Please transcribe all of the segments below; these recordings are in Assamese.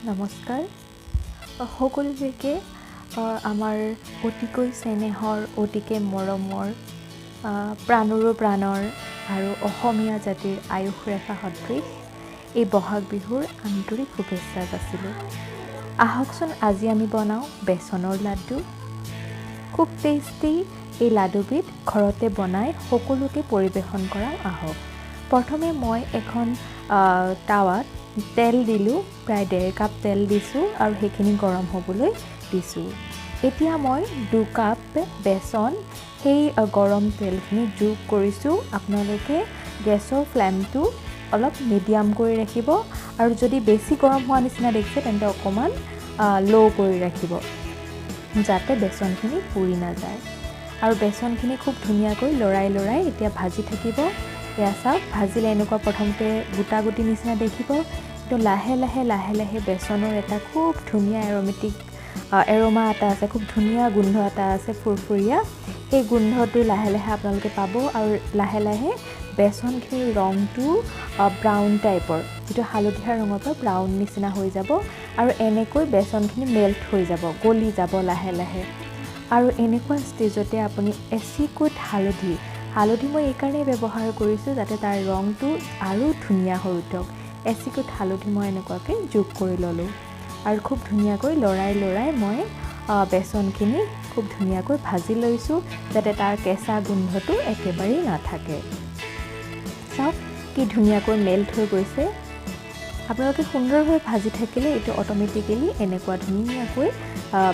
নমস্কাৰ সকলোকে আমাৰ অতিকৈ চেনেহৰ অতিকে মৰমৰ প্ৰাণৰো প্ৰাণৰ আৰু অসমীয়া জাতিৰ আয়ুস ৰেখা সদৃশ এই বহাগ বিহুৰ আন্তৰিক শুভেচ্ছা যাচিলোঁ। আহকচোন আজি আমি বনাওঁ বেচনৰ লাড্ডু। খুব টেষ্টি এই লাড্ডুবিধ ঘৰতে বনাই সকলোকে পৰিৱেশন কৰাওঁ আহক। প্ৰথমে মই এখন টাৱাত তেল দিলোঁ, প্ৰায় 1.5 কাপ তেল দিছোঁ আৰু সেইখিনি গৰম হ'বলৈ দিছোঁ। এতিয়া মই 2 কাপ বেচন সেই গৰম তেলখিনি যোগ কৰিছোঁ। আপোনালোকে গেছৰ ফ্লেমটো অলপ মিডিয়াম কৰি ৰাখিব আৰু যদি বেছি গৰম হোৱা নিচিনা দেখিছে তেন্তে অকণমান ল' কৰি ৰাখিব যাতে বেচনখিনি পুৰি নাযায়। আৰু বেচনখিনি খুব ধুনীয়াকৈ লৰাই এতিয়া ভাজি থাকিব। এয়া চাওক, ভাজিলে এনেকুৱা প্ৰথমতে গোটা গুটি নিচিনা দেখিব, তো লাহে লাহে বেচনৰ এটা খুব ধুনীয়া এৰমা এটা আছে, খুব ধুনীয়া গোন্ধ এটা আছে ফুৰফুৰীয়া। সেই গোন্ধটো লাহে আপোনালোকে পাব আৰু লাহে বেচনখিনিৰ ৰংটো ব্ৰাউন টাইপৰ, যিটো হালধীয়া ৰঙৰ পৰা ব্ৰাউন নিচিনা হৈ যাব আৰু এনেকৈ বেচনখিনি মেল্ট হৈ যাব, গলি যাব লাহে আৰু এনেকুৱা ষ্টেজতে আপুনি এচিকুট হালধি মই এইকাৰণে ব্যৱহাৰ কৰিছোঁ যাতে তাৰ ৰংটো আৰু ধুনীয়া হৈ উঠক। এচিকুট হালধি মই এনেকুৱাকৈ যোগ কৰি ল'লোঁ আৰু খুব ধুনীয়াকৈ লৰাই মই বেচনখিনি খুব ধুনীয়াকৈ ভাজি লৈছোঁ যাতে তাৰ কেঁচা গোন্ধটো একেবাৰেই নাথাকে। চাওক কি ধুনীয়াকৈ মেল্ট হৈ গৈছে। আপোনালোকে সুন্দৰভাৱে ভাজি থাকিলে এইটো অট'মেটিকেলি এনেকুৱা ধুনীয়াকৈ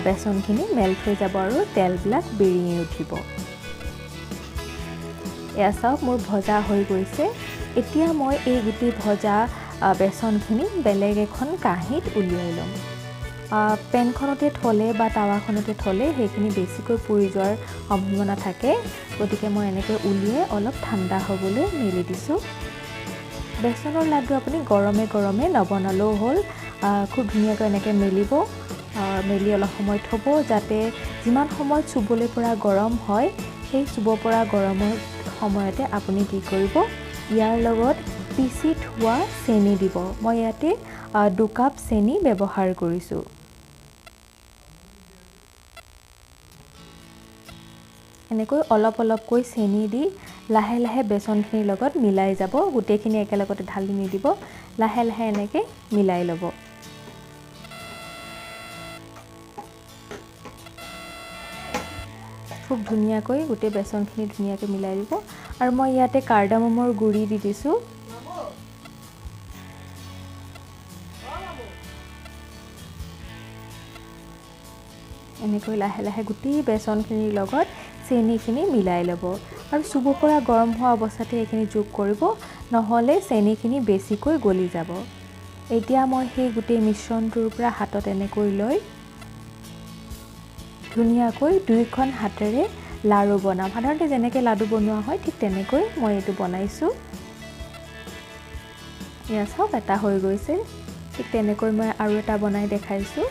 বেচনখিনি মেল্ট হৈ যাব আৰু তেলবিলাক বিৰিঙি উঠিব। এয়া চাওক, মোৰ ভজা হৈ গৈছে। এতিয়া মই এই গোটেই ভজা বেচনখিনি বেলেগ এখন কাঁহীত উলিয়াই ল'ম। পেনখনতে থ'লে বা টাৱাখনতে থ'লে সেইখিনি বেছিকৈ পুৰি যোৱাৰ সম্ভাৱনা থাকে, গতিকে মই এনেকৈ উলিয়াই অলপ ঠাণ্ডা হ'বলৈ মেলি দিছোঁ। বেচনৰ লাড্ডু আপুনি গৰমে নবনালেও হ'ল, খুব ধুনীয়াকৈ এনেকৈ মেলি অলপ সময় থ'ব যাতে যিমান সময়ত চুবলৈ পৰা গৰম হয় সেই চুব পৰা গৰমৰ সময়তে আপুনি কি কৰিব, ইয়াৰ লগত পিচি থোৱা চেনি দিব। মই ইয়াতে 2 কাপ চেনি ব্যৱহাৰ কৰিছোঁ। এনেকৈ অলপকৈ চেনি দি লাহে বেচনখিনিৰ লগত মিলাই যাব। গোটেইখিনি একেলগতে ঢালি নিদিব, লাহে এনেকৈ মিলাই ল'ব। খুব ধুনীয়াকৈ গোটেই বেচনখিনি ধুনীয়াকৈ মিলাই দিব আৰু মই ইয়াতে কাৰ্ডামমৰ গুড়ি দি দিছোঁ। এনেকৈ লাহে গোটেই বেচনখিনিৰ লগত চেনিখিনি মিলাই ল'ব আৰু চুব পৰা গৰম হোৱা অৱস্থাতে এইখিনি যোগ কৰিব, নহ'লে চেনিখিনি বেছিকৈ গলি যাব। এতিয়া মই সেই গোটেই মিশ্ৰণটোৰ পৰা হাতত এনেকৈ লৈ ধুনীয়াকৈ 2খন হাতেৰে লাড়ু বনাম। সাধাৰণতে যেনেকৈ লাডু বনোৱা হয় ঠিক তেনেকৈ মই এইটো বনাইছোঁ। এয়া চাওক, এটা হৈ গৈছে। ঠিক তেনেকৈ মই আৰু এটা বনাই দেখাইছোঁ।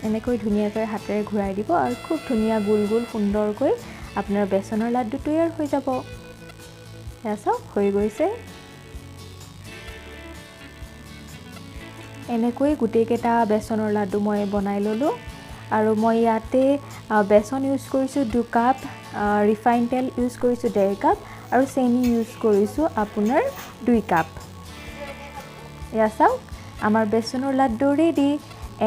এনেকৈ ধুনীয়াকৈ হাতেৰে ঘূৰাই দিব আৰু খুব ধুনীয়া গোল সুন্দৰকৈ আপোনাৰ বেচনৰ লাড্ডু তৈয়াৰ হৈ যাব। এয়া চাওক, হৈ গৈছে। এনেকৈ গোটেইকেইটা বেচনৰ লাড্ডু মই বনাই ল'লোঁ আৰু মই ইয়াতে বেচন ইউজ কৰিছোঁ 2 কাপ, ৰিফাইন তেল ইউজ কৰিছোঁ 1.5 কাপ আৰু চেনি ইউজ কৰিছোঁ আপোনাৰ 2 কাপ। এয়া চাওক, আমাৰ বেচনৰ লাড্ডু ৰেডি।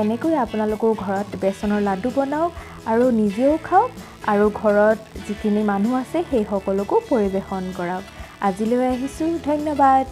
এনেকৈ আপোনালোকৰ ঘৰত বেচনৰ লাড্ডু বনাওক আৰু নিজেও খাওক আৰু ঘৰত যিখিনি মানুহ আছে সেই সকলকো পৰিৱেশন কৰাওক। আজিলৈ আহিছোঁ, ধন্যবাদ।